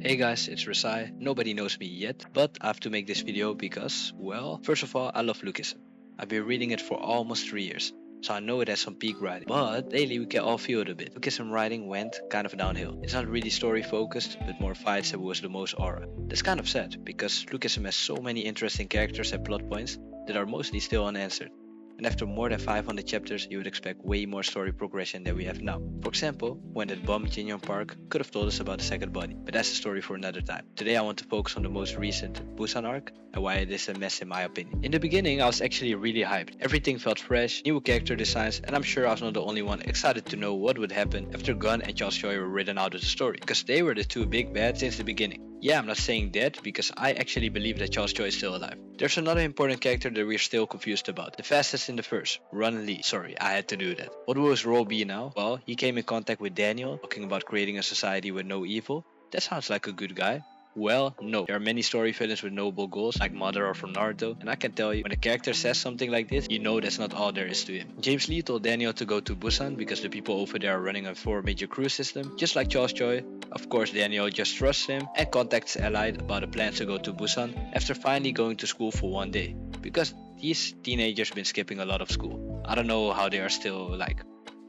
Hey guys, it's Ressay. Nobody knows me yet, but I have to make this video because, well, first of all, I love Lookism. I've been reading it for almost 3 years, so I know it has some peak writing. But lately we can all feel it a bit. Lookism writing went kind of downhill. It's not really story focused, but more fights that was the most aura. That's kind of sad, because Lookism has so many interesting characters and plot points that are mostly still unanswered. And after more than 500 chapters, you would expect way more story progression than we have now. For example, when that bomb Jinrang Park could have told us about the second body, but that's a story for another time. Today I want to focus on the most recent Busan Arc and why it is a mess in my opinion. In the beginning I was actually really hyped. Everything felt fresh, new character designs, and I'm sure I was not the only one excited to know what would happen after Gun and Charles Choi were written out of the story, because they were the two big bads since the beginning. Yeah, I'm not saying dead, because I actually believe that Charles Choi is still alive. There's another important character that we're still confused about. The fastest in the verse, Run Lee. Sorry, I had to do that. What will his role be now? Well, he came in contact with Daniel, talking about creating a society with no evil. That sounds like a good guy. Well, no. There are many story villains with noble goals, like Madara from Naruto, and I can tell you, when a character says something like this, you know that's not all there is to him. James Lee told Daniel to go to Busan because the people over there are running a 4 major crew system, just like Charles Choi. Of course, Daniel just trusts him and contacts Allied about a plan to go to Busan after finally going to school for 1 day, because these teenagers been skipping a lot of school. I don't know how they are still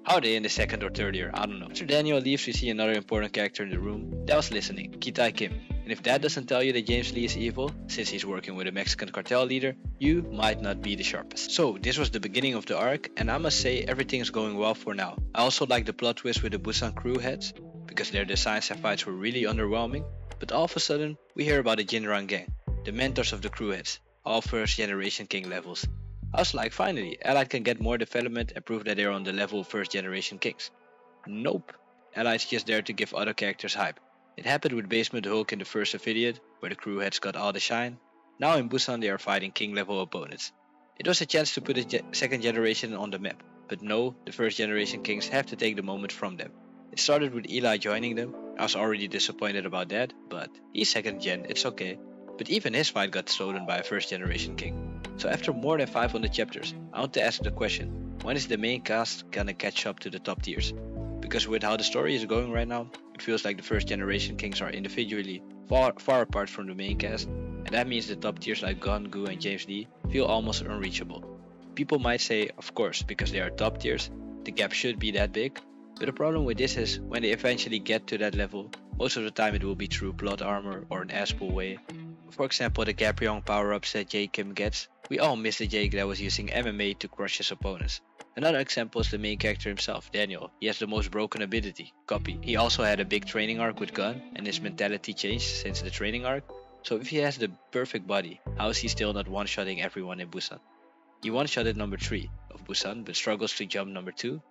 how are they in the second or third year? I don't know. After Daniel leaves, we see another important character in the room that was listening, Kitai Kim. And if that doesn't tell you that James Lee is evil, since he's working with a Mexican cartel leader, you might not be the sharpest. So this was the beginning of the arc, and I must say everything is going well for now. I also like the plot twist with the Busan crew heads, because their designs and fights were really underwhelming. But all of a sudden, we hear about the Jinrang gang, the mentors of the crew heads, all first generation king levels. I was like, finally, Allied can get more development and prove that they're on the level of first generation kings. Nope. Allied's just there to give other characters hype. It happened with Basement Hulk in the first affiliate, where the crew heads got all the shine. Now in Busan they are fighting king level opponents. It was a chance to put the second generation on the map, but no, the first generation kings have to take the moment from them. It started with Eli joining them. I was already disappointed about that, but he's second gen, it's okay. But even his fight got stolen by a first generation king. So after more than 500 chapters, I want to ask the question, when is the main cast gonna catch up to the top tiers? Because with how the story is going right now, it feels like the first generation kings are individually far apart from the main cast, and that means the top tiers like Gon, Gu and James Lee feel almost unreachable. People might say, of course, because they are top tiers, the gap should be that big, but the problem with this is, when they eventually get to that level, most of the time it will be through plot armor or an ass-pull way. For example, the Gabrion power-ups that Jake Kim gets. We all miss the Jake that was using MMA to crush his opponents. Another example is the main character himself, Daniel. He has the most broken ability, Copy. He also had a big training arc with Gun, and his mentality changed since the training arc. So if he has the perfect body, how is he still not one-shotting everyone in Busan? He one-shotted number 3 of Busan, but struggles to jump number 2?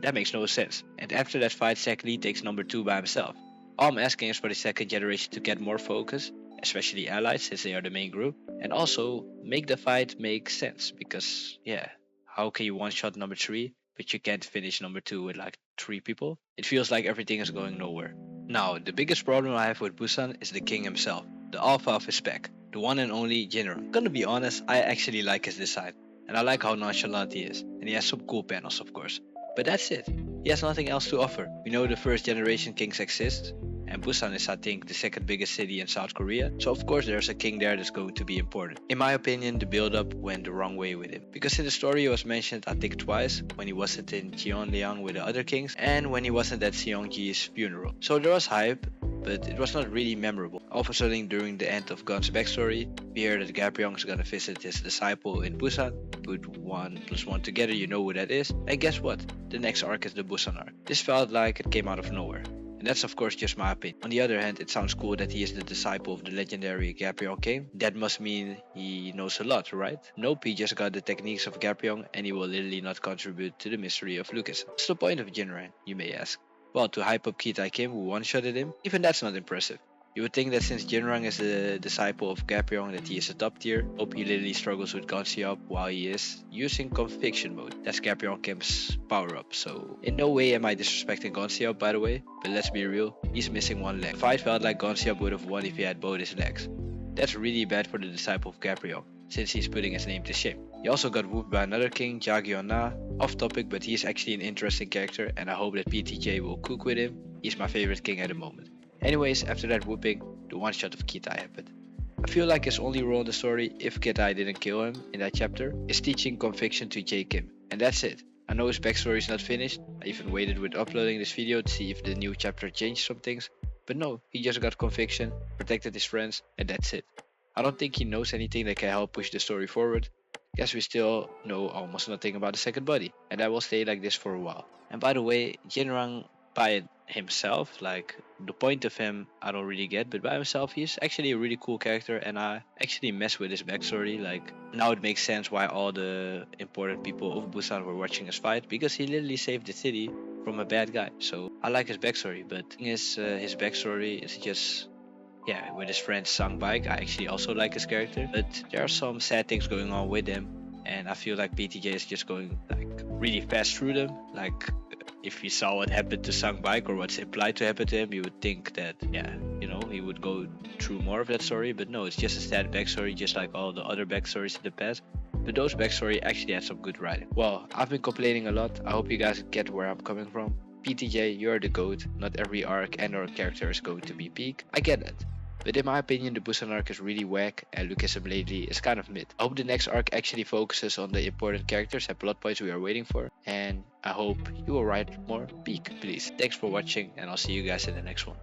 That makes no sense. And after that fight, Zack Lee takes number 2 by himself. All I'm asking is for the second generation to get more focus, especially Allied since they are the main group, and also make the fight make sense, because yeah, how can you one-shot number 3 but you can't finish number 2 with like 3 people? It feels like everything is going nowhere. Now, the biggest problem I have with Busan is the king himself, the alpha of his pack, the one and only Jinrang. Gonna be honest, I actually like his design, and I like how nonchalant he is, and he has some cool panels of course. But that's it. He has nothing else to offer. We know the first generation kings exist, and Busan is I think the second biggest city in South Korea, so of course there's a king there that's going to be important. In my opinion, the build-up went the wrong way with him, because in the story he was mentioned I think twice, when he wasn't in Cheonliang with the other kings, and when he wasn't at Seongji's funeral. So there was hype, but it was not really memorable. All of a sudden, during the end of Gun's backstory, we hear that Gabrion is gonna visit his disciple in Busan. Put 1 plus 1 together, you know who that is. And guess what? The next arc is the Busan arc. This felt like it came out of nowhere. And that's of course just my opinion. On the other hand, it sounds cool that he is the disciple of the legendary Gabrion King. That must mean he knows a lot, right? Nope, he just got the techniques of Gabrion and he will literally not contribute to the mystery of Lookism. What's the point of Jinrang, you may ask? Well, to hype up Kitai Kim who one-shotted him? Even that's not impressive. You would think that since Jinrang is a disciple of Gabrion that he is a top tier. Hope he literally struggles with Gonsiop while he is using Conviction mode. That's Gabrion Kim's power up, so in no way am I disrespecting Gonsiop by the way, but let's be real, he's missing 1 leg. The fight felt like Gonsiop would have won if he had both his legs. That's really bad for the disciple of Gabrion, since he's putting his name to shame. He also got whooped by another king, Jagyeon-na. Off topic, but he is actually an interesting character and I hope that PTJ will cook with him. He's my favorite king at the moment. Anyways, after that whooping, the one shot of Kitai happened. I feel like his only role in the story, if Kitai didn't kill him in that chapter, is teaching conviction to Jae Kim, and that's it. I know his backstory is not finished. I even waited with uploading this video to see if the new chapter changed some things, but no, he just got conviction, protected his friends, and that's it. I don't think he knows anything that can help push the story forward. Guess we still know almost nothing about the second body, and that will stay like this for a while. And by the way, Jinrang by himself, like the point of him I don't really get, but by himself he's actually a really cool character, and I actually mess with his backstory. Like now it makes sense why all the important people of Busan were watching us fight, because he literally saved the city from a bad guy. So I like his backstory, but the thing is, his backstory is just, yeah, with his friend Sang Bike. I actually also like his character, but there are some sad things going on with him, and I feel like PTJ is just going like really fast through them. Like if you saw what happened to Sang Bike or what's implied to happen to him, you would think that, yeah, you know, he would go through more of that story, but no, it's just a sad backstory, just like all the other backstories in the past. But those backstory actually had some good writing. Well, I've been complaining a lot. I hope you guys get where I'm coming from. PTJ, you're the GOAT. Not every arc and or character is going to be peak. I get that. But in my opinion, the Busan arc is really whack, and Lookism lately is kind of mid. I hope the next arc actually focuses on the important characters and plot points we are waiting for, and I hope you will write more peak, please. Thanks for watching, and I'll see you guys in the next one.